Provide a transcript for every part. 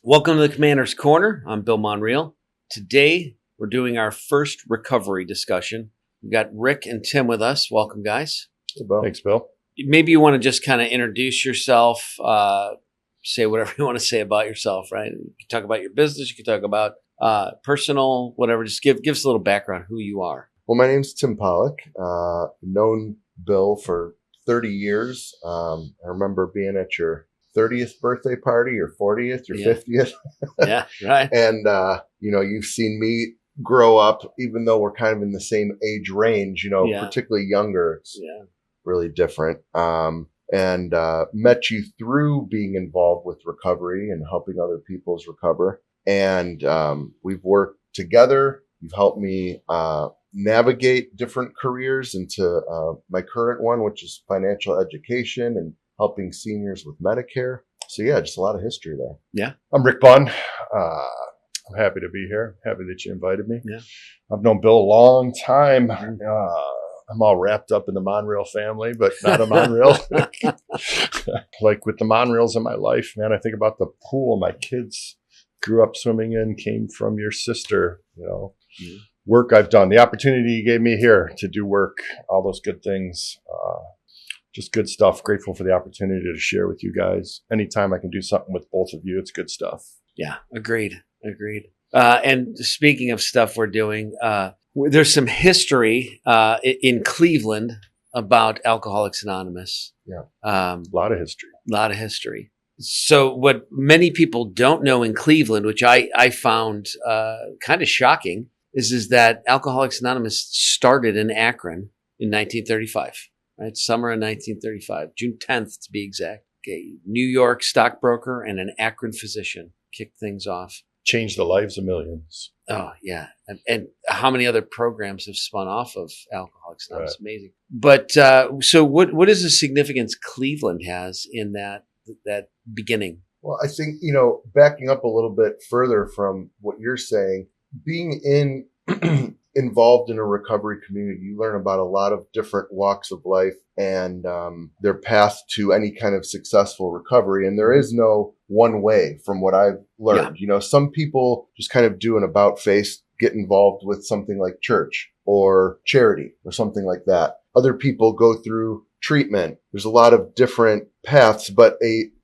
Welcome to the Commander's Corner. I'm Bill Monreal. Today, we're doing our first recovery discussion. We've got Rick and Tim with us. Welcome, guys. Hey, Bill. Thanks, Bill. Maybe you want to just kind of introduce yourself, say whatever you want to say about yourself, right? You can talk about your business. You can talk about personal, whatever. Just give us a little background, who you are. Well, my name's Tim Pollock. Known Bill for 30 years. I remember being at your 30th birthday party, your 40th, your 50th. Yeah, right. And, you've seen me grow up, even though we're kind of in the same age range, particularly younger. It's really different. And met you through being involved with recovery and helping other people's recover. And we've worked together. You've helped me navigate different careers into my current one, which is financial education and helping seniors with Medicare. So yeah, just a lot of history there. Yeah. I'm Rick Bunn. I'm happy to be here. Happy that you invited me. Yeah. I've known Bill a long time. I'm all wrapped up in the Monreal family, but not a Monreal. Like with the Monreals in my life, man, I think about the pool my kids grew up swimming in, came from your sister, work I've done, the opportunity you gave me here to do work, all those good things. Just good stuff. Grateful for the opportunity to share with you guys. Anytime I can do something with both of you, it's good stuff. Yeah, agreed. And speaking of stuff we're doing, there's some history in Cleveland about Alcoholics Anonymous. Yeah, a lot of history. So what many people don't know in Cleveland, which I found kind of shocking, is that Alcoholics Anonymous started in Akron in 1935. Right, summer of 1935, June 10th to be exact. A New York stockbroker and an Akron physician kicked things off. Changed the lives of millions. Oh, yeah. And how many other programs have spun off of Alcoholics Anonymous? Right. Amazing. But so what is the significance Cleveland has in that beginning? Well, I think, backing up a little bit further from what you're saying, being involved in a recovery community, you learn about a lot of different walks of life and their path to any kind of successful recovery. And there is no one way from what I've learned. Yeah. Some people just kind of do an about face, get involved with something like church or charity or something like that. Other people go through treatment. There's a lot of different paths, but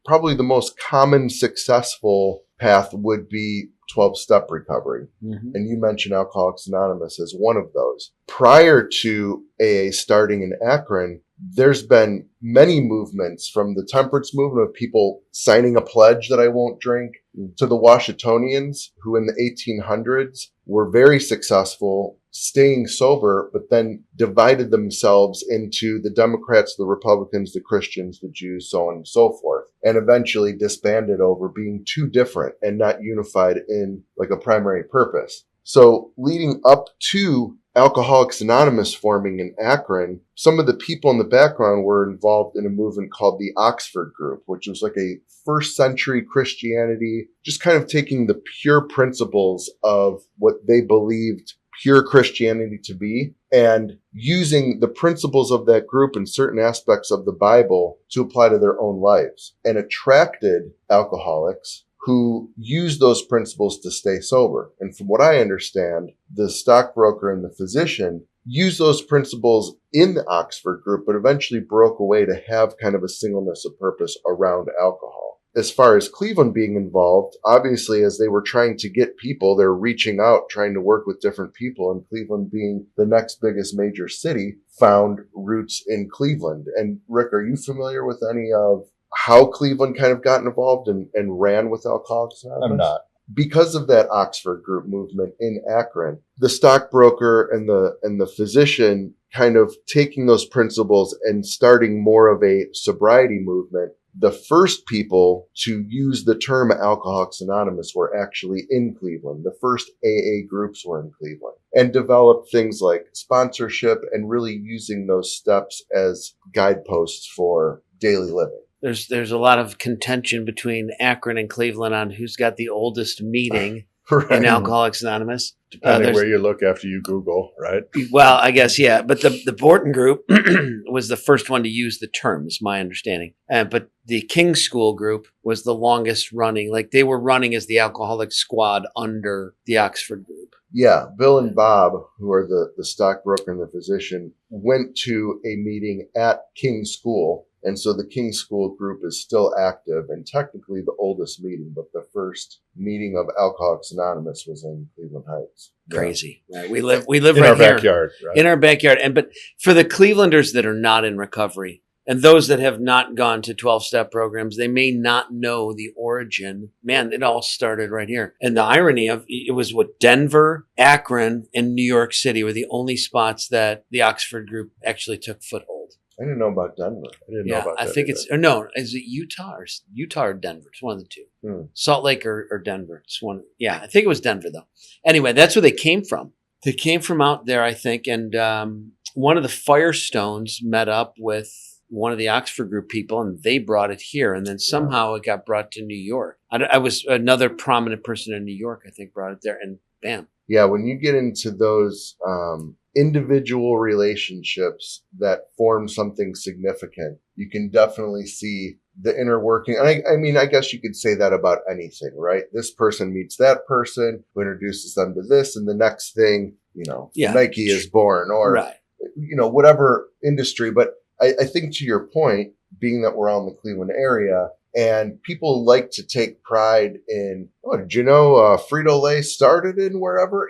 probably the most common successful path would be 12-step recovery. Mm-hmm. And you mentioned Alcoholics Anonymous as one of those. Prior to AA starting in Akron, there's been many movements, from the temperance movement of people signing a pledge that I won't drink, to the Washingtonians, who in the 1800s were very successful staying sober, but then divided themselves into the Democrats, the Republicans, the Christians, the Jews, so on and so forth, and eventually disbanded over being too different and not unified in like a primary purpose. So leading up to Alcoholics Anonymous forming in Akron, some of the people in the background were involved in a movement called the Oxford Group, which was like a first century Christianity, just kind of taking the pure principles of what they believed pure Christianity to be and using the principles of that group and certain aspects of the Bible to apply to their own lives, and attracted alcoholics who use those principles to stay sober. And from what I understand, the stockbroker and the physician used those principles in the Oxford Group, but eventually broke away to have kind of a singleness of purpose around alcohol. As far as Cleveland being involved, obviously, as they were trying to get people, they're reaching out, trying to work with different people, and Cleveland, being the next biggest major city, found roots in Cleveland. And Rick, are you familiar with any of how Cleveland kind of got involved and ran with Alcoholics Anonymous? I'm not. Because of that Oxford Group movement in Akron, the stockbroker and the physician kind of taking those principles and starting more of a sobriety movement. The first people to use the term Alcoholics Anonymous were actually in Cleveland. The first AA groups were in Cleveland, and developed things like sponsorship and really using those steps as guideposts for daily living. There's a lot of contention between Akron and Cleveland on who's got the oldest meeting. in Alcoholics Anonymous. Depending where you look after you Google, right? Well, I guess, yeah. But the Borton group was the first one to use the term, is my understanding. But the King School group was the longest running. Like, they were running as the Alcoholics Squad under the Oxford group. Yeah. Bill and Bob, who are the stockbroker and the physician, went to a meeting at King School. And so the King School group is still active and technically the oldest meeting, but the first meeting of Alcoholics Anonymous was in Cleveland Heights. Crazy. Right. We live in right our here, backyard, right? In our backyard. But for the Clevelanders that are not in recovery and those that have not gone to 12-step programs, they may not know the origin. Man, it all started right here. And the irony of it was Denver, Akron, and New York City were the only spots that the Oxford group actually took foothold. I didn't know about Denver. I didn't know about that. I think it's, or no, is it Utah or Denver? It's one of the two. Salt Lake or Denver. It's one. Yeah, I think it was Denver though. Anyway, that's where they came from. They came from out there, I think. And one of the Firestones met up with one of the Oxford group people and they brought it here. And then somehow it got brought to New York. I was another prominent person in New York, I think, brought it there and bam. Yeah, when you get into those individual relationships that form something significant, you can definitely see the inner working. And I mean, I guess you could say that about anything, right? This person meets that person who introduces them to this, and the next thing, Nike is born, or, whatever industry. But I think to your point, being that we're all in the Cleveland area, and people like to take pride in, did you know Frito-Lay started in wherever?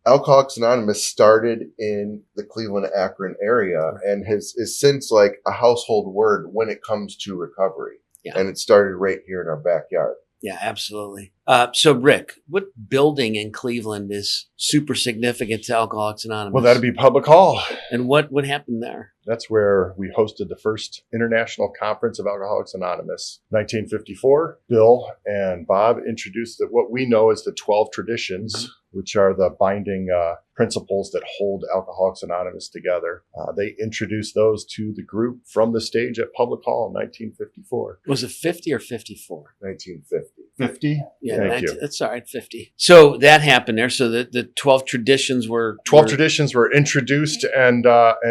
Alcoholics Anonymous started in the Cleveland, Akron area and is since like a household word when it comes to recovery. Yeah. And it started right here in our backyard. Yeah, absolutely. So, Rick, what building in Cleveland is super significant to Alcoholics Anonymous? Well, that'd be Public Hall. And what happened there? That's where we hosted the first international conference of Alcoholics Anonymous. 1954, Bill and Bob introduced what we know as the 12 traditions, which are the binding principles that hold Alcoholics Anonymous together. They introduced those to the group from the stage at Public Hall in 1954. Was it 50 or 54? 1950. 50? Yeah, Thank you. That's all right, 50. So that happened there. So the 12 traditions were... 12 traditions were introduced and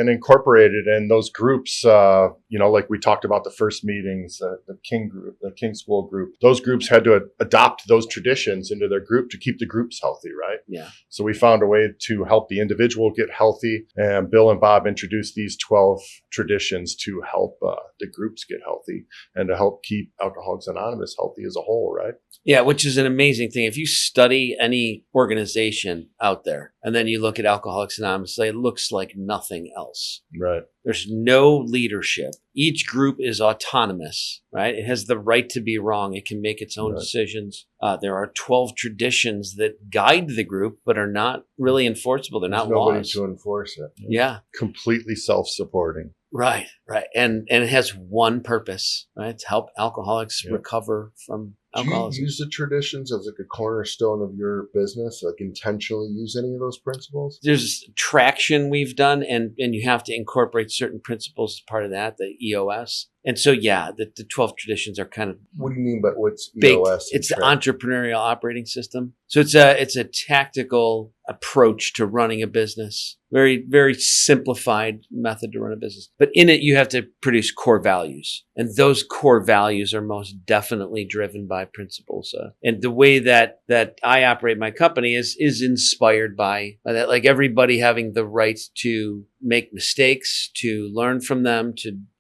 incorporated, and those groups, like we talked about the first meetings, the King group, the King School group, those groups had to adopt those traditions into their group to keep the groups healthy, right? Yeah. So we found a way to help the individual get healthy, and Bill and Bob introduced these 12 traditions to help the groups get healthy and to help keep Alcoholics Anonymous healthy as a whole, right? Yeah, which is an amazing thing. If you study any organization out there and then you look at Alcoholics Anonymous, it looks like nothing else. Right. There's no leadership. Each group is autonomous, right? It has the right to be wrong. It can make its own decisions. There are 12 traditions that guide the group, but are not really enforceable. They're not nobody laws. to enforce it. Yeah. Completely self-supporting. Right. And it has one purpose, right? To help alcoholics recover from alcoholism. Do you use the traditions as like a cornerstone of your business? Like intentionally use any of those principles? There's traction we've done, and you have to incorporate certain principles as part of that, the EOS. And so, the 12 traditions are kind of... What do you mean by what's baked. EOS? It's the Entrepreneurial Operating System. So it's a tactical approach to running a business. Very, very simplified method to run a business. But in it, you have to produce core values. And those core values are most definitely driven by principles. And the way that I operate my company is inspired by that, like everybody having the right to make mistakes, to learn from them,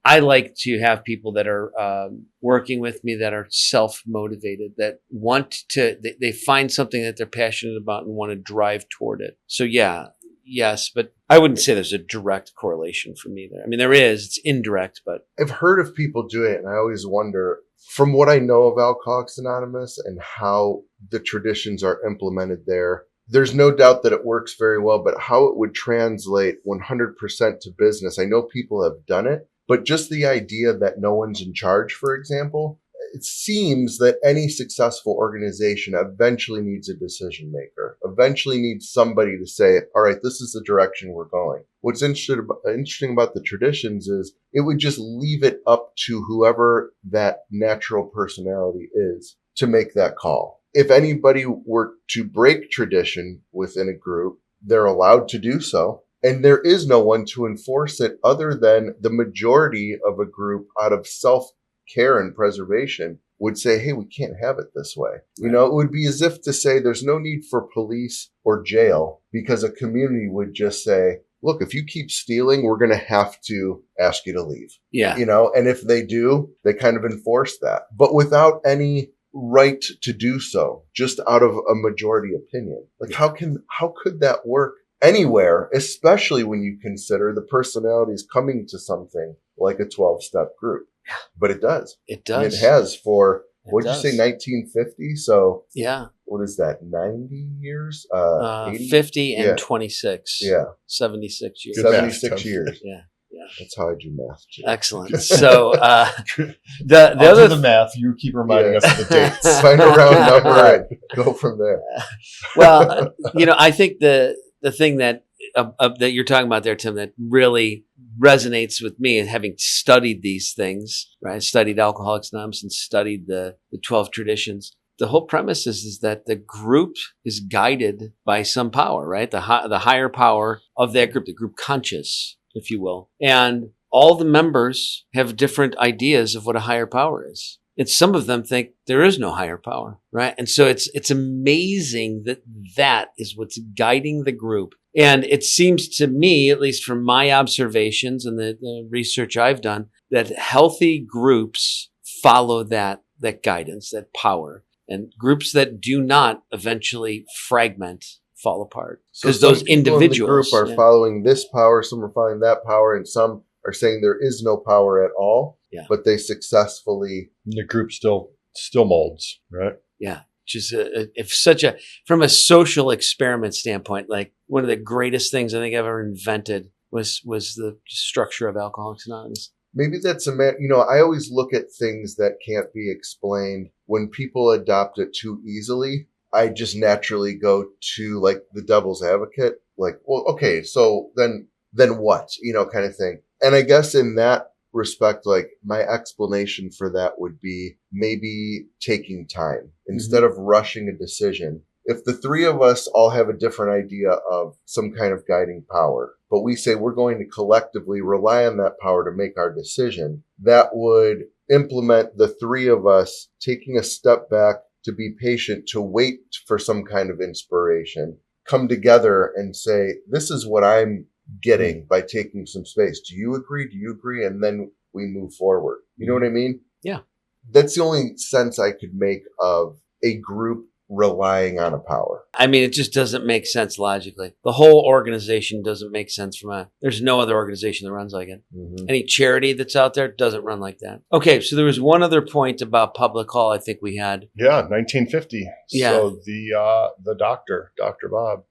I like to have people that are working with me that are self-motivated, that want to, they find something that they're passionate about and want to drive toward it. So yes, but I wouldn't say there's a direct correlation for me there. I mean, there is, it's indirect, but. I've heard of people do it, and I always wonder, from what I know of Alcoholics Anonymous and how the traditions are implemented there, there's no doubt that it works very well, but how it would translate 100% to business. I know people have done it, but just the idea that no one's in charge, for example, it seems that any successful organization eventually needs a decision maker, eventually needs somebody to say, all right, this is the direction we're going. What's interesting about the traditions is it would just leave it up to whoever that natural personality is to make that call. if anybody were to break tradition within a group, they're allowed to do so. And there is no one to enforce it other than the majority of a group out of self-care and preservation would say, hey, we can't have it this way. You know, it would be as if to say there's no need for police or jail because a community would just say, look, if you keep stealing, we're going to have to ask you to leave. Yeah. You know, and if they do, they kind of enforce that, but without any right to do so, just out of a majority opinion. Like, how could that work anywhere, especially when you consider the personalities coming to something like a 12-step group? But it does. It does. And it has for, what'd you say, 1950? So yeah. What is that, 90 years? 80? 50 and 26. Yeah. 76 years. Good math, 76 Tom. years. Yeah. Yeah. That's how I do math, too. Excellent. So The other the math, you keep reminding us of the dates. Find a round number and go from there. Well, you know, I think the thing that you're talking about there, Tim, that really resonates with me, and having studied these things, right? I studied Alcoholics Anonymous and studied the 12 traditions. The whole premise is that the group is guided by some power, right? The higher power of that group, the group conscious, if you will. And all the members have different ideas of what a higher power is. And some of them think there is no higher power, right? And so it's amazing that is what's guiding the group. And it seems to me, at least from my observations and the research I've done, that healthy groups follow that guidance, that power. And groups that do not eventually fragment, fall apart. Because So those some people individuals in the group are following this power, some are following that power, and some are saying there is no power at all. Yeah. But they successfully. The group still molds, right? Yeah. Just from a social experiment standpoint, like one of the greatest things I think I've ever invented was the structure of Alcoholics Anonymous. Maybe that's I always look at things that can't be explained. When people adopt it too easily, I just naturally go to like the devil's advocate, like, well, okay, so then what, kind of thing. And I guess in that respect, like my explanation for that would be maybe taking time instead of rushing a decision. If the three of us all have a different idea of some kind of guiding power, but we say we're going to collectively rely on that power to make our decision, that would implement the three of us taking a step back to be patient, to wait for some kind of inspiration, come together and say, this is what I'm getting by taking some space. Do you agree? Do you agree? And then we move forward. You know what I mean? Yeah. That's the only sense I could make of a group relying on a power. I mean, it just doesn't make sense logically. The whole organization doesn't make sense there's no other organization that runs like it. Mm-hmm. Any charity that's out there doesn't run like that. Okay, so there was one other point about public hall I think we had. Yeah, 1950. Yeah. So the Dr. Bob,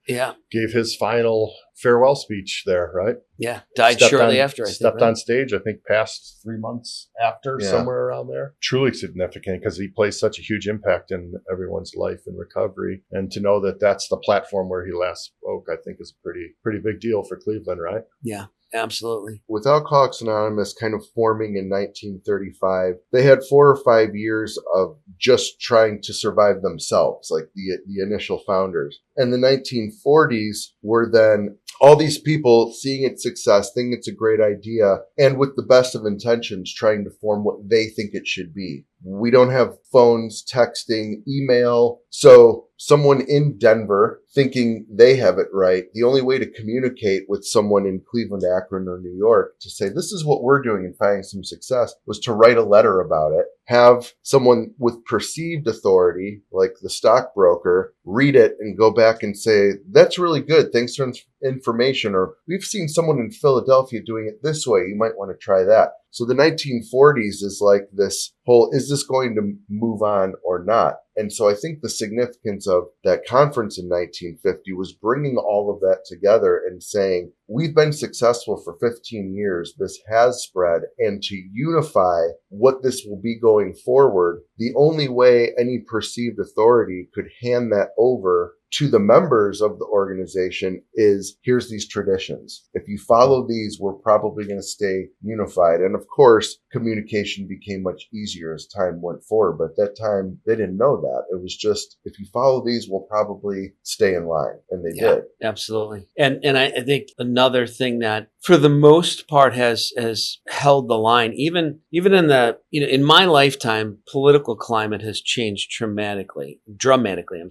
gave his final farewell speech there, right? Yeah, died shortly after. Stepped on stage, I think, past 3 months after, somewhere around there. Truly significant because he plays such a huge impact in everyone's life and recovery. And to know that that's the platform where he last spoke, I think is a pretty big deal for Cleveland, right? Yeah. Absolutely. With Alcoholics Anonymous kind of forming in 1935, they had 4 or 5 years of just trying to survive themselves, like the initial founders. And the 1940s were then all these people seeing its success, thinking it's a great idea, and with the best of intentions trying to form what they think it should be. We don't have phones, texting, email. So someone in Denver thinking they have it right, the only way to communicate with someone in Cleveland, Akron, or New York to say, this is what we're doing and finding some success, was to write a letter about it, have someone with perceived authority, like the stockbroker, read it and go back and say, that's really good. Thanks for information. Or we've seen someone in Philadelphia doing it this way. You might want to try that. So the 1940s is like this whole, is this going to move on or not? And so I think the significance of that conference in 1950 was bringing all of that together and saying, we've been successful for 15 years. This has spread. And to unify what this will be going forward, the only way any perceived authority could hand that over to the members of the organization is, here's these traditions. If you follow these, we're probably going to stay unified. And of course, communication became much easier as time went forward. But at that time, they didn't know that. It was just, if you follow these, we'll probably stay in line. And they did. Absolutely. And I think another thing that for the most part has held the line, even in the, in my lifetime, political climate has changed dramatically, and traumatically,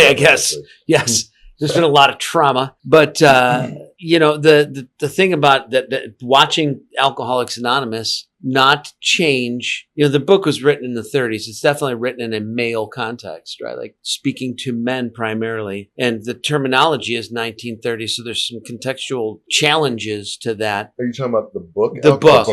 I guess. Yes. There's been a lot of trauma, but, the thing about that watching Alcoholics Anonymous not change, the book was written in the 30s. It's definitely written in a male context, right? Like speaking to men primarily. And the terminology is 1930s. So there's some contextual challenges to that. Are you talking about the book? The book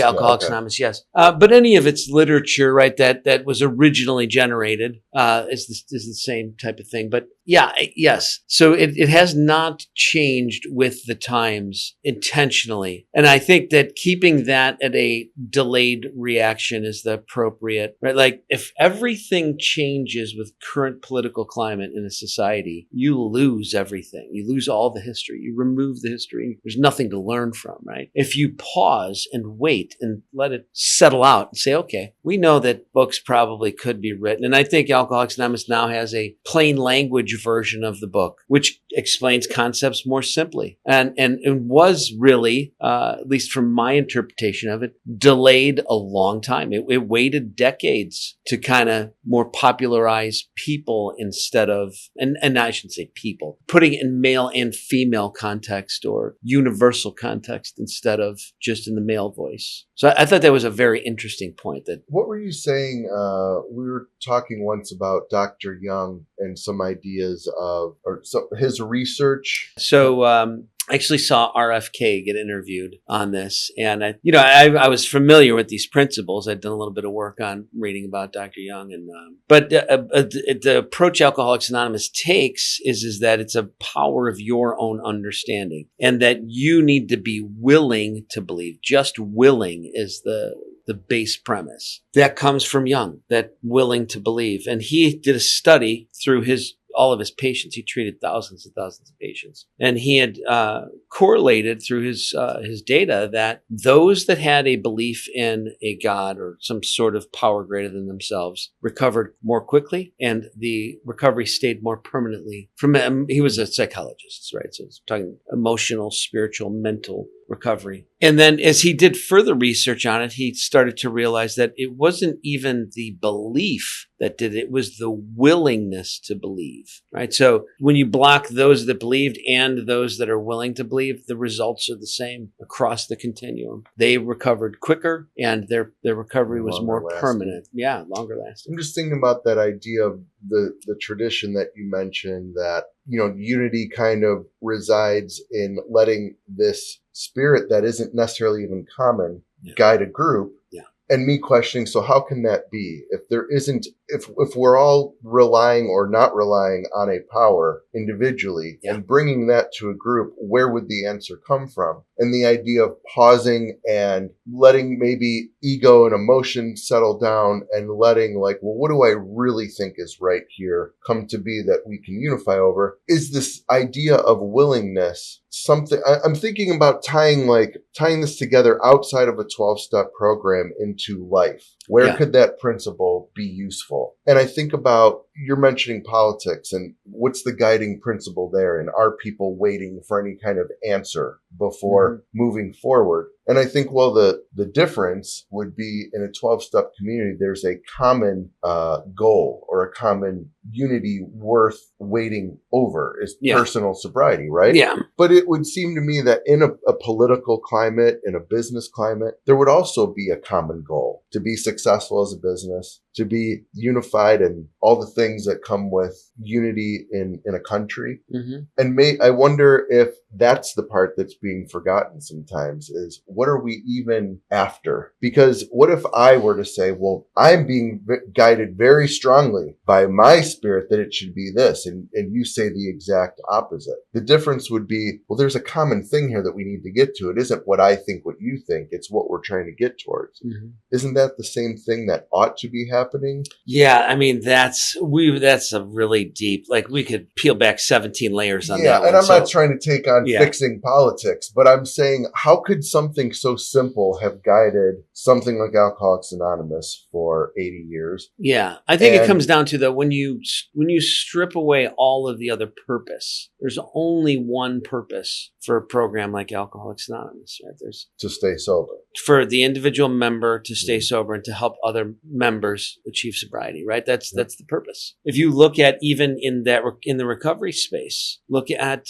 Alcoholics Anonymous, yes. But any of its literature, right, that was originally generated, is the same type of thing. But yes. So it has not changed with the times intentionally. And I think that keeping that at a delayed reaction is the appropriate, right? Like if everything changes with current political climate in a society, you lose everything. You lose all the history. You remove the history. There's nothing to learn from, right? If you pause and wait and let it settle out and say, okay, we know that books probably could be written. And I think Alcoholics Anonymous now has a plain language version of the book, which explains concepts more simply and was really, at least from my interpretation of it, delayed a long time. It waited decades to kind of more popularize people instead of, and I shouldn't say people, putting it in male and female context or universal context instead of just in the male voice. So I thought that was a very interesting point. What were you saying? We were talking once about Dr. Young and some ideas of his research. So, I actually saw RFK get interviewed on this. And, I was familiar with these principles. I'd done a little bit of work on reading about Dr. Young. But the approach Alcoholics Anonymous takes is that it's a power of your own understanding and that you need to be willing to believe. Just willing is the base premise. That comes from Young, that willing to believe. And he did a study through all of his patients. He treated thousands and thousands of patients. And he had correlated through his data that those that had a belief in a God or some sort of power greater than themselves recovered more quickly, and the recovery stayed more permanently from he was a psychologist, right? So it's talking emotional, spiritual, mental recovery. And then as he did further research on it, he started to realize that it wasn't even the belief that did it, it was the willingness to believe, right? So when you block those that believed and those that are willing to believe, the results are the same across the continuum. They recovered quicker and their recovery was more permanent. Yeah, longer lasting. I'm just thinking about that idea of the tradition that you mentioned, that, unity kind of resides in letting this spirit that isn't necessarily even common guide a group. Yeah. And me questioning, so how can that be? If there isn't, if we're all relying or not relying on a power individually and bringing that to a group, where would the answer come from? And the idea of pausing and letting maybe ego and emotion settle down and letting what do I really think is right here come to be that we can unify over, is this idea of willingness something I'm thinking about tying this together outside of a 12-step program into life. Where could that principle be useful? And I think about, you're mentioning politics and what's the guiding principle there? And are people waiting for any kind of answer before moving forward? And I think, the difference would be in a 12-step community, there's a common goal or a common unity worth waiting over is personal sobriety, right? Yeah. But it would seem to me that in a political climate, in a business climate, there would also be a common goal to be successful as a business, to be unified and all the things that come with unity in a country. And I wonder if that's the part that's being forgotten sometimes, is what are we even after? Because what if I were to say, well, I'm being guided very strongly by my spirit that it should be this, and you say the exact opposite. The difference would be, well, there's a common thing here that we need to get to. It isn't what I think, what you think. It's what we're trying to get towards. Isn't that that the same thing that ought to be happening? Yeah, I mean that's a really deep. Like we could peel back 17 layers on that Yeah, and one. I'm not trying to take on Yeah. fixing politics, but I'm saying how could something so simple have guided something like Alcoholics Anonymous for 80 years? Yeah, I think it And- comes down to when you strip away all of the other purpose, there's only one purpose for a program like Alcoholics Anonymous, right? There's to stay sober. for the individual member to stay sober and to help other members achieve sobriety, right? That's the purpose. If you look at even in the recovery space, look at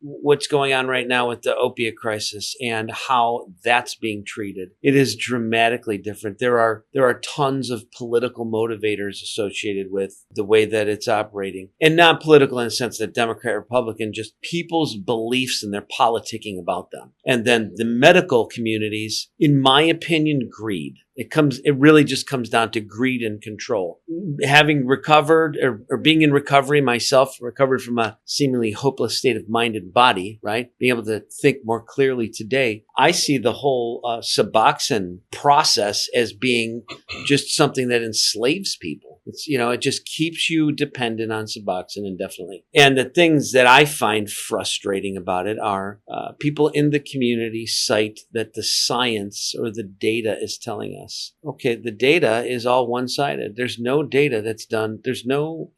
what's going on right now with the opiate crisis and how that's being treated. It is dramatically different. There are tons of political motivators associated with the way that it's operating, and not political in the sense that Democrat, Republican, just people's beliefs and their politicking about them. And then the medical communities, in my opinion, greed. It really just comes down to greed and control. Having recovered or being in recovery myself, recovered from a seemingly hopeless state of mind and body, right? Being able to think more clearly today, I see the whole Suboxone process as being just something that enslaves people. It's, it just keeps you dependent on Suboxone indefinitely. And the things that I find frustrating about it are people in the community cite that the science or the data is telling us, okay, the data is all one-sided. There's no data that's done. There's no,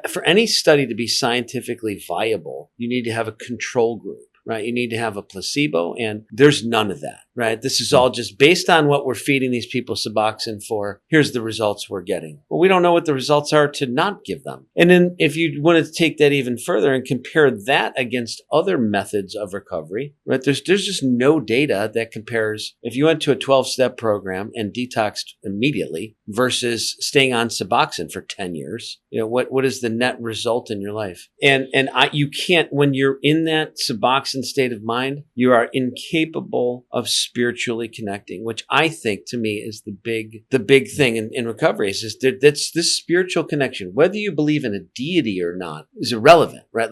for any study to be scientifically viable, you need to have a control group. Right. You need to have a placebo, and there's none of that. Right. This is all just based on what we're feeding these people Suboxone for. Here's the results we're getting. Well, we don't know what the results are to not give them. And then if you want to take that even further and compare that against other methods of recovery, right? There's just no data that compares if you went to a 12-step program and detoxed immediately versus staying on Suboxone for 10 years. What is the net result in your life? And you can't, when you're in that Suboxone state of mind, you are incapable of spiritually connecting, which I think to me is the big thing in recovery is that's this spiritual connection. Whether you believe in a deity or not is irrelevant, right?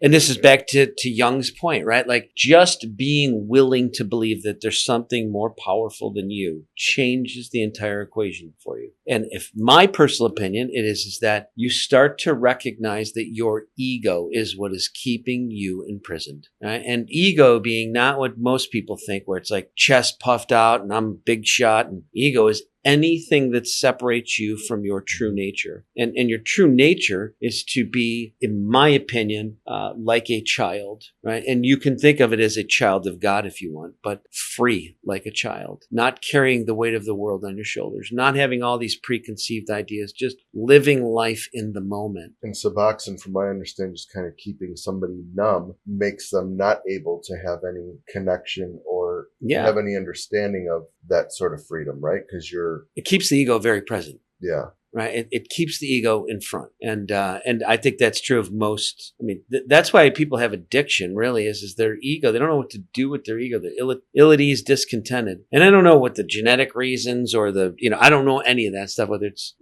And this is back to Jung's point, right? Like just being willing to believe that there's something more powerful than you changes the entire equation for you. And if my personal opinion, it is that you start to recognize that your ego is what is keeping you imprisoned, right? And ego being not what most people think, where it's like chest puffed out and I'm a big shot, and ego is anything that separates you from your true nature. And your true nature is to be, in my opinion, like a child, right? And you can think of it as a child of God if you want, but free like a child, not carrying the weight of the world on your shoulders, not having all these preconceived ideas, just living life in the moment. And Suboxone, from my understanding, just kind of keeping somebody numb makes them not able to have any connection or have any understanding of that sort of freedom, right? Because it keeps the ego very present. Yeah. Right. It keeps the ego in front. And I think that's true of most. I mean, that's why people have addiction really is their ego. They don't know what to do with their ego. They're ill at ease, discontented. And I don't know what the genetic reasons or I don't know any of that stuff, whether it's,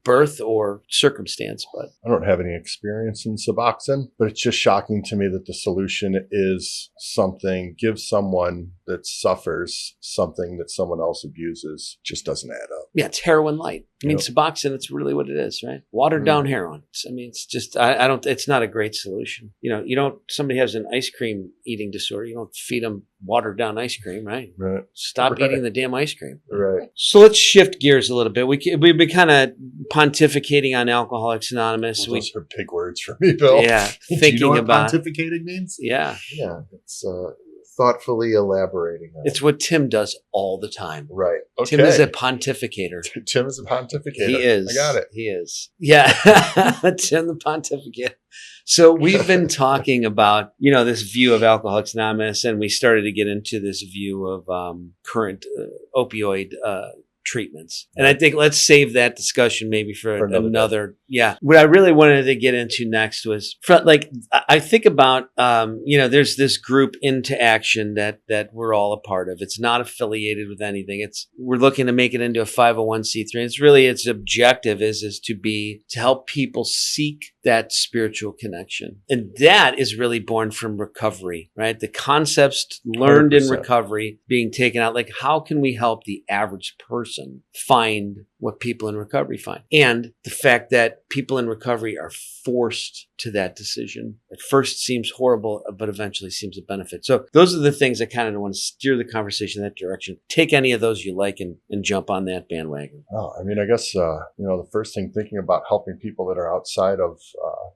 birth or circumstance, but I don't have any experience in Suboxone, but it's just shocking to me that the solution is give someone that suffers something that someone else abuses. Just doesn't add up. Yeah, it's heroin light. I mean, Suboxone, it's really what it is, right? Watered down heroin. It's just, it's not a great solution. Somebody has an ice cream eating disorder. You don't feed them watered down ice cream, right? Right. Stop eating the damn ice cream. Right. So let's shift gears a little bit. We've been kind of pontificating on Alcoholics Anonymous. Well, those are big words for me, Bill. Yeah. Thinking you know what about pontificating means? Yeah. Yeah. It's thoughtfully elaborating on It's what Tim does all the time. Right. Okay. Tim is a pontificator. Tim is a pontificator. He is. I got it. He is. Yeah. Tim the pontificate. So we've been talking about, this view of Alcoholics Anonymous, and we started to get into this view of current opioid treatments. And I think let's save that discussion maybe for another. Yeah. What I really wanted to get into next was I think about, there's this group Into Action that we're all a part of. It's not affiliated with anything. We're looking to make it into a 501c3. It's really, its objective is to help people seek that spiritual connection. And that is really born from recovery, right? The concepts learned in 100%. recovery being taken out. Like, how can we help the average person find what people in recovery find? And the fact that people in recovery are forced to that decision. At first seems horrible, but eventually seems a benefit. So those are the things I kind of want to steer the conversation in that direction. Take any of those you like and jump on that bandwagon. Oh, I mean, I guess, the first thing, thinking about helping people that are outside of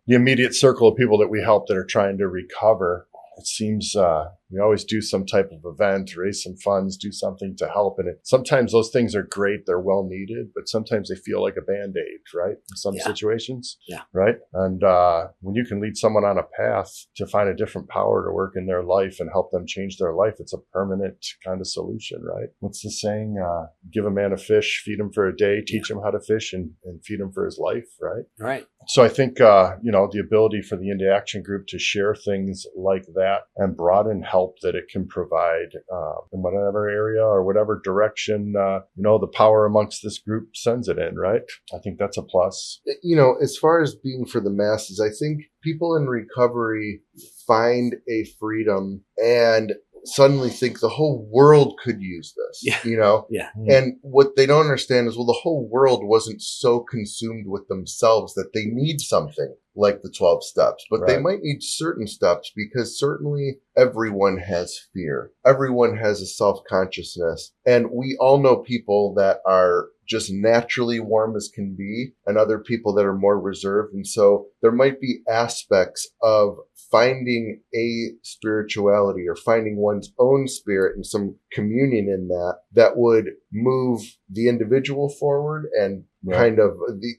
the immediate circle of people that we help that are trying to recover, it seems we always do some type of event, raise some funds, do something to help. And sometimes those things are great. They're well needed, but sometimes they feel like a Band-Aid, right? In some situations. Yeah. Right. And when you can lead someone on a path to find a different power to work in their life and help them change their life, it's a permanent kind of solution, right? What's the saying? Give a man a fish, feed him for a day, teach him how to fish, and feed him for his life, right? Right. So I think, the ability for the Into Action group to share things like that and broaden help that it can provide in whatever area or whatever direction, the power amongst this group sends it in, right? I think that's a plus. As far as being for the masses, I think people in recovery find a freedom and suddenly think the whole world could use this, Yeah. And what they don't understand is, well, the whole world wasn't so consumed with themselves that they need something like the 12 steps, but they might need certain steps because certainly everyone has fear. Everyone has a self-consciousness. And we all know people that are just naturally warm as can be and other people that are more reserved. And so there might be aspects of finding a spirituality or finding one's own spirit and some communion in that would move the individual forward and kind of the,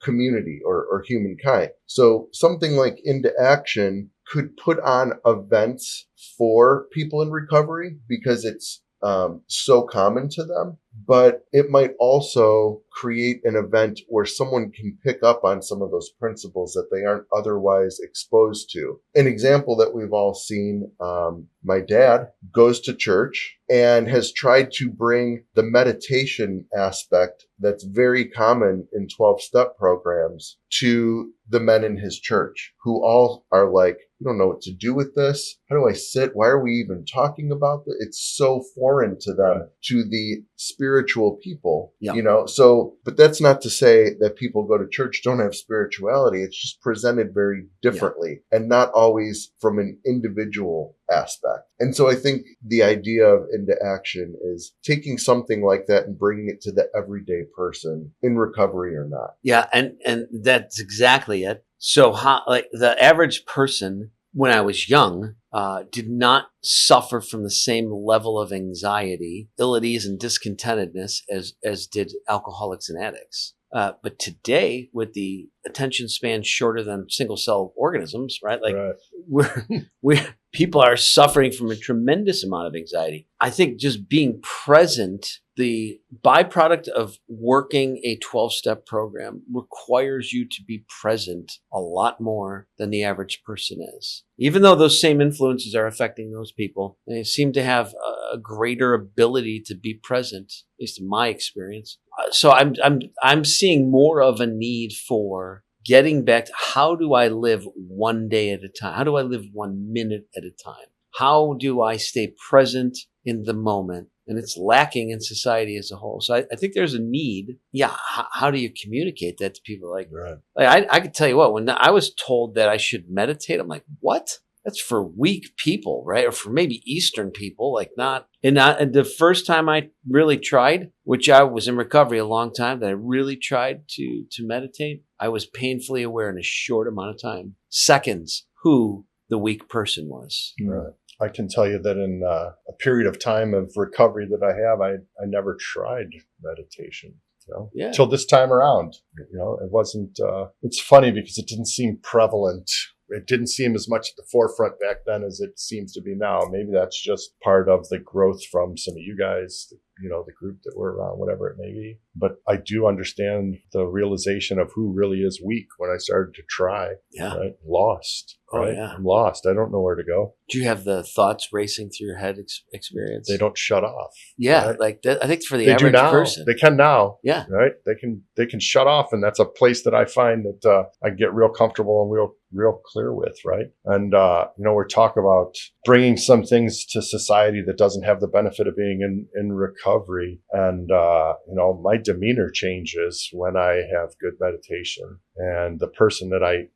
community or humankind. So something like Into Action could put on events for people in recovery because it's so common to them, but it might also create an event where someone can pick up on some of those principles that they aren't otherwise exposed to. An example that we've all seen, my dad goes to church and has tried to bring the meditation aspect that's very common in 12-step programs to the men in his church, who all are like, I don't know what to do with this. How do I sit? Why are we even talking about this? It's so foreign to them, to the spiritual people, So, but that's not to say that people go to church don't have spirituality. It's just presented very differently and not always from an individual aspect. And so I think the idea of Into Action is taking something like that and bringing it to the everyday person in recovery or not. Yeah. And that's exactly it. So the average person when I was young, did not suffer from the same level of anxiety, ill at ease, and discontentedness as did alcoholics and addicts. But today, with the attention span shorter than single cell organisms, right? People are suffering from a tremendous amount of anxiety. I think just being present, the byproduct of working a 12-step program requires you to be present a lot more than the average person is. Even though those same influences are affecting those people, they seem to have a greater ability to be present, at least in my experience. So I'm seeing more of a need for getting back to how do I live one day at a time? How do I live 1 minute at a time? How do I stay present in the moment? And it's lacking in society as a whole. So I think there's a need. Yeah. How do you communicate that to people? I could tell you what, when I was told that I should meditate, I'm like, what? That's for weak people, right? Or for maybe Eastern people, and the first time I really tried, which I was in recovery a long time, that I really tried to meditate, I was painfully aware in a short amount of time, seconds, who the weak person was. Right. I can tell you that in a period of time of recovery that I have, I never tried meditation. Till this time around, it wasn't, it's funny because it didn't seem prevalent. It didn't seem as much at the forefront back then as it seems to be now. Maybe that's just part of the growth from some of you guys, the group that we're around, whatever it may be. But I do understand the realization of who really is weak when I started to try, right? Lost. right? Oh, yeah. I'm lost. I don't know where to go. Do you have the thoughts racing through your head experience? They don't shut off. Yeah, right? like that, I think for the They do average now. person. They can now. Yeah. Right. They can shut off, and that's a place that I find that I get real comfortable and real clear with. Right. And we talk about bringing some things to society that doesn't have the benefit of being in recovery, and my demeanor changes when I have good meditation, and the person that I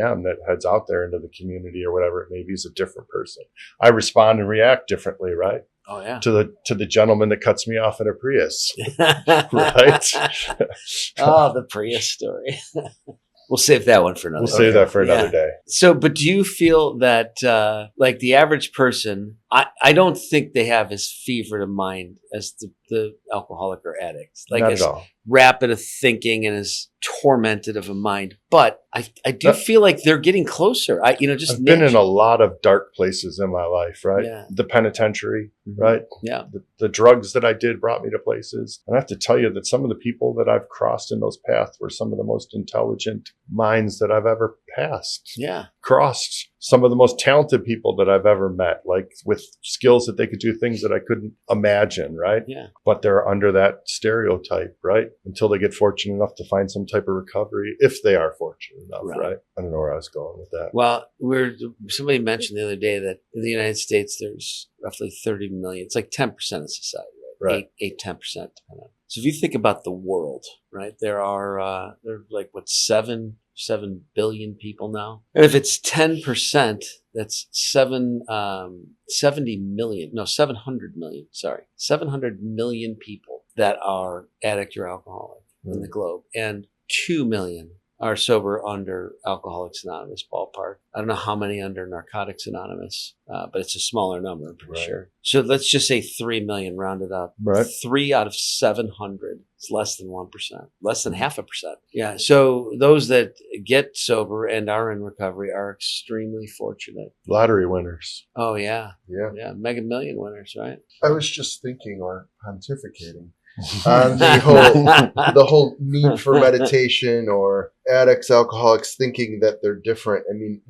am that heads out there into the community or whatever it may be is a different person. I respond and react differently, right? Oh, yeah. To the gentleman that cuts me off in a Prius, right? Oh, the Prius story. We'll save that one for another. We'll save that for another day. So, but do you feel that, like the average person, I don't think they have as fevered a mind as the alcoholic or addict. Like Not as at all. rapid of thinking and as tormented of a mind. But I do feel like they're getting closer. I've been in a lot of dark places in my life, right? Yeah. The penitentiary, Mm-hmm. right? Yeah. The drugs that I did brought me to places. And I have to tell you that some of the people that I've crossed in those paths were some of the most intelligent minds that I've ever passed. Yeah. Crossed some of the most talented people that I've ever met, like with skills that they could do things that I couldn't imagine, right? Yeah. But they're under that stereotype, right? Until they get fortunate enough to find some type of recovery, if they are fortunate enough, right? I don't know where I was going with that. Well, somebody mentioned the other day that in the United States, there's roughly 30 million. It's like 10% of society, right? 10%. Depending on. So if you think about the world, right, there are like 7 billion people now. And if it's 10%, that's 700 million people that are addict or alcoholic in the globe. And 2 million are sober under Alcoholics Anonymous ballpark. I don't know how many under Narcotics Anonymous, but it's a smaller number, I'm pretty sure. So let's just say 3 million rounded up. Right. 3 out of 700 is less than 1%, less than 0.5%. Yeah. So those that get sober and are in recovery are extremely fortunate. Lottery winners. Oh, yeah. Yeah. Yeah. Mega Million winners, right? I was just thinking or pontificating on the whole need for meditation or addicts, alcoholics thinking that they're different. I mean,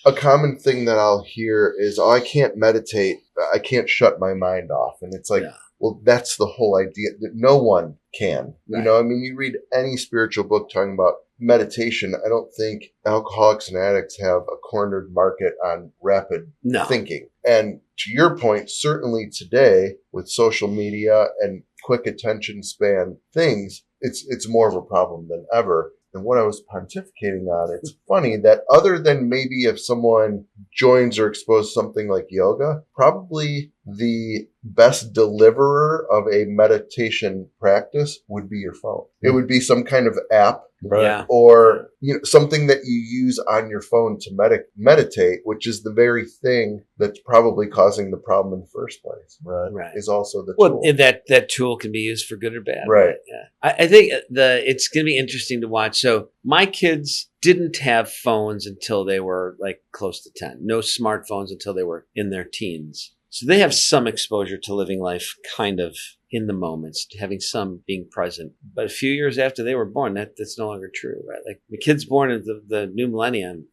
a common thing that I'll hear is, I can't meditate. I can't shut my mind off. And it's like, well, that's the whole idea, that no one can. Right. You read any spiritual book talking about meditation. I don't think alcoholics and addicts have a cornered market on rapid thinking. And to your point, certainly today with social media and quick attention span things, it's more of a problem than ever. And what I was pontificating on, it's funny that other than maybe if someone joins or exposes something like yoga, probably the best deliverer of a meditation practice would be your phone. It would be some kind of app, Yeah. or something that you use on your phone to meditate, which is the very thing that's probably causing the problem in the first place. Right. Is also the Well, tool. that tool can be used for good or bad. Right. Yeah. I think it's going to be interesting to watch. So my kids didn't have phones until they were like close to 10. No smartphones until they were in their teens. So they have some exposure to living life kind of in the moments, having some being present. But a few years after they were born, that's no longer true, right? Like the kids born in the new millennium,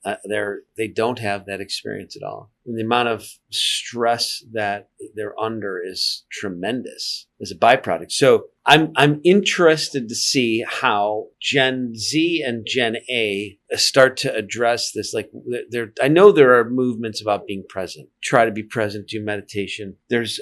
they don't have that experience at all. And the amount of stress that they're under is tremendous as a byproduct. So I'm interested to see how Gen Z and Gen A start to address this. Like I know there are movements about being present, try to be present, do meditation. There's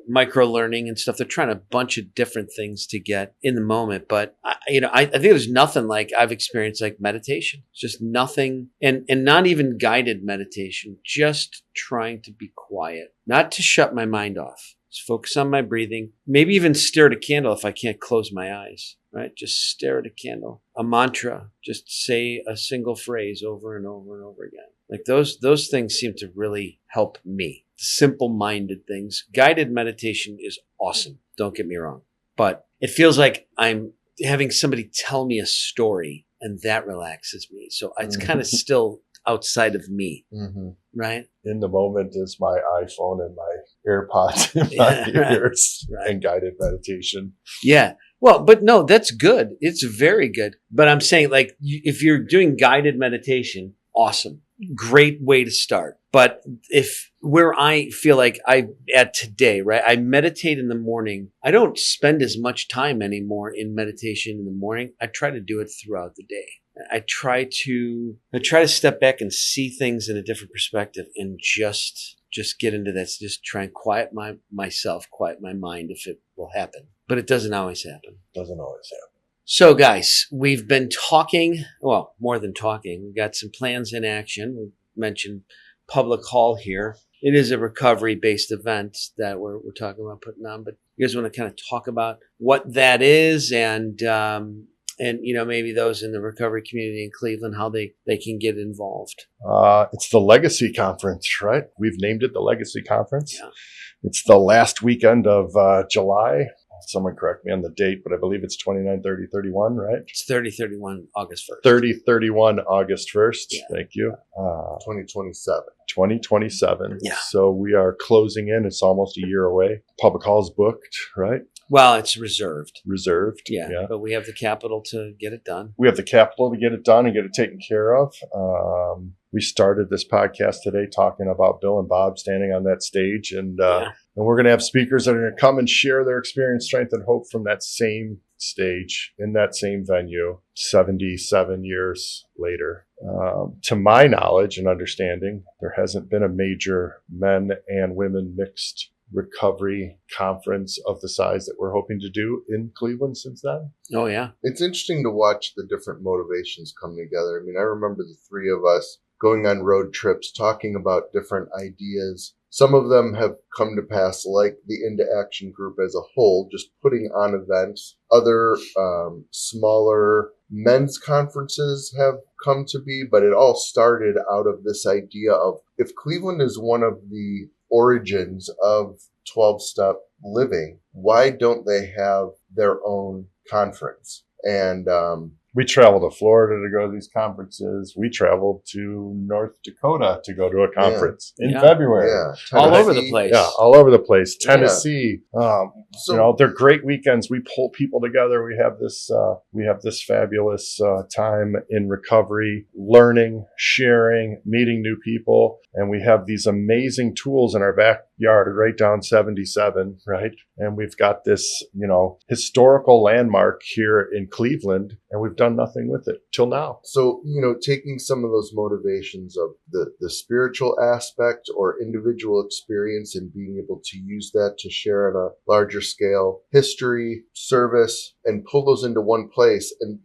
micro learning and stuff. They're trying a bunch of different things to get in the moment. But I think there's nothing like I've experienced like meditation. It's just nothing, and not even guided meditation, just trying to be quiet, not to shut my mind off. Just focus on my breathing, maybe even stare at a candle if I can't close my eyes, right? Just stare at a candle. A mantra, just say a single phrase over and over and over again. Like those things seem to really help me. Simple-minded things. Guided meditation is awesome. Don't get me wrong. But it feels like I'm having somebody tell me a story, and that relaxes me. So it's kind of still outside of me, right? In the moment is my iPhone and my AirPods in my ears and guided meditation. Yeah. Well, but no, that's good. It's very good. But I'm saying, like, if you're doing guided meditation, awesome. great way to start. But if where I feel like I'm at today, right? I meditate in the morning. I don't spend as much time anymore in meditation in the morning. I try to do it throughout the day. I try to step back and see things in a different perspective and just get into that. Just try and quiet myself, quiet my mind if it will happen. But it doesn't always happen. Doesn't always happen. So guys, we've been talking, well, more than talking. We've got some plans in action. We mentioned Public Hall here. It is a recovery-based event that we're talking about putting on, but you guys want to kind of talk about what that is and maybe those in the recovery community in Cleveland, how they can get involved. It's the Legacy Conference, right? We've named it the Legacy Conference. Yeah. It's the last weekend of July. Someone correct me on the date, but I believe it's 29, 30, 31, right? It's 30-31 August 1st. 30-31 August 1st. Yeah. Thank you. 2027. 2027. Yeah. So we are closing in. It's almost a year away. Public Hall's booked, right? Well, it's reserved. Reserved. Yeah. But we have the capital to get it done. We have the capital to get it done and get it taken care of. We started this podcast today talking about Bill and Bob standing on that stage, and we're going to have speakers that are going to come and share their experience, strength, and hope from that same stage in that same venue 77 years later. To my knowledge and understanding, there hasn't been a major men and women mixed recovery conference of the size that we're hoping to do in Cleveland since then. Oh, yeah. It's interesting to watch the different motivations come together. I mean, I remember the three of us going on road trips, talking about different ideas. Some of them have come to pass, like the Into Action group as a whole, just putting on events. Other smaller men's conferences have come to be, but it all started out of this idea of, if Cleveland is one of the origins of 12-step living, why don't they have their own conference? And we travel to Florida to go to these conferences. We traveled to North Dakota to go to a conference in February. Yeah. All over the place. Yeah, all over the place. Tennessee. They're great weekends. We pull people together. We have this fabulous time in recovery, learning, sharing, meeting new people. And we have these amazing tools in our backyard right down 77, right? And we've got this, historical landmark here in Cleveland, and we've done nothing with it till now. So, taking some of those motivations of the spiritual aspect or individual experience and being able to use that to share on a larger scale, history, service, and pull those into one place. And,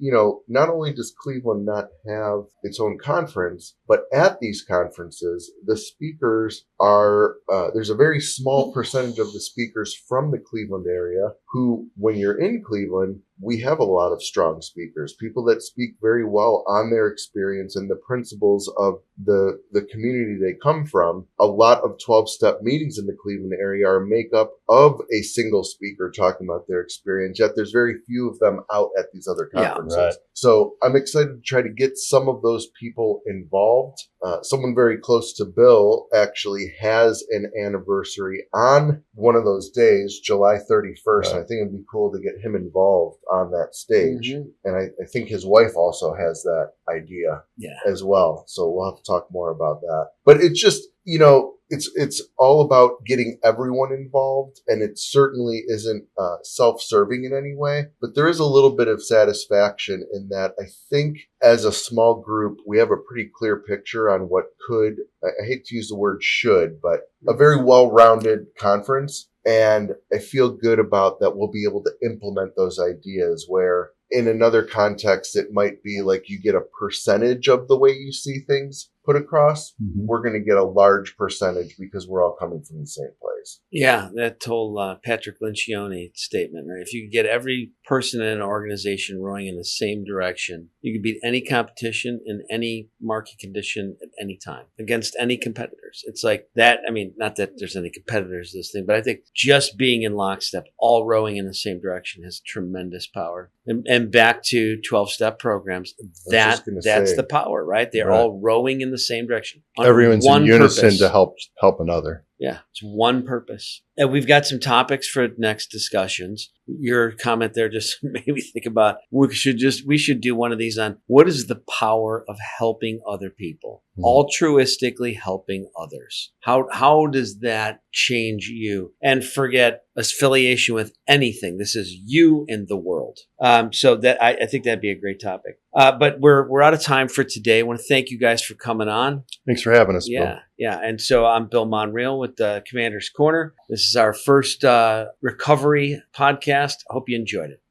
not only does Cleveland not have its own conference, but at these conferences, the speakers are, there's a very small percentage of the speakers from the Cleveland area who, when you're in Cleveland, we have a lot of strong speakers, people that speak very well on their experience and the principles of the community they come from. A lot of 12-step meetings in the Cleveland area are made up of a single speaker talking about their experience, yet there's very few of them out at these other conferences. Yeah, right. So I'm excited to try to get some of those people involved. Someone very close to Bill actually has an anniversary on one of those days, July 31st. Right. I think it'd be cool to get him involved on that stage. Mm-hmm. And I think his wife also has that idea as well. So we'll have to talk more about that. But it's just, it's all about getting everyone involved, and it certainly isn't self-serving in any way, but there is a little bit of satisfaction in that. I think as a small group, we have a pretty clear picture on what could, I hate to use the word should, but a very well-rounded conference. And I feel good about that we'll be able to implement those ideas where in another context, it might be like you get a percentage of the way you see things put across. Mm-hmm. We're going to get a large percentage because we're all coming from the same place. Yeah, that whole Patrick Lencioni statement, right? If you could get every person in an organization rowing in the same direction, you could beat any competition in any market condition at any time against any competitors. It's like that. I mean, not that there's any competitors to this thing, but I think just being in lockstep, all rowing in the same direction has tremendous power. And back to 12-step programs, that's the power, right? They're all rowing in the same direction. Everyone's in unison to help another. Yeah, it's one purpose. And we've got some topics for next discussions. Your comment there just made me think about we should do one of these on what is the power of helping other people, altruistically helping others. How does that change you? And forget affiliation with anything. This is you and the world. So that I think that'd be a great topic. But we're out of time for today. I want to thank you guys for coming on. Thanks for having us, Bill. Yeah. And so I'm Bill Monreal with the Commander's Corner. This is our first recovery podcast. I hope you enjoyed it.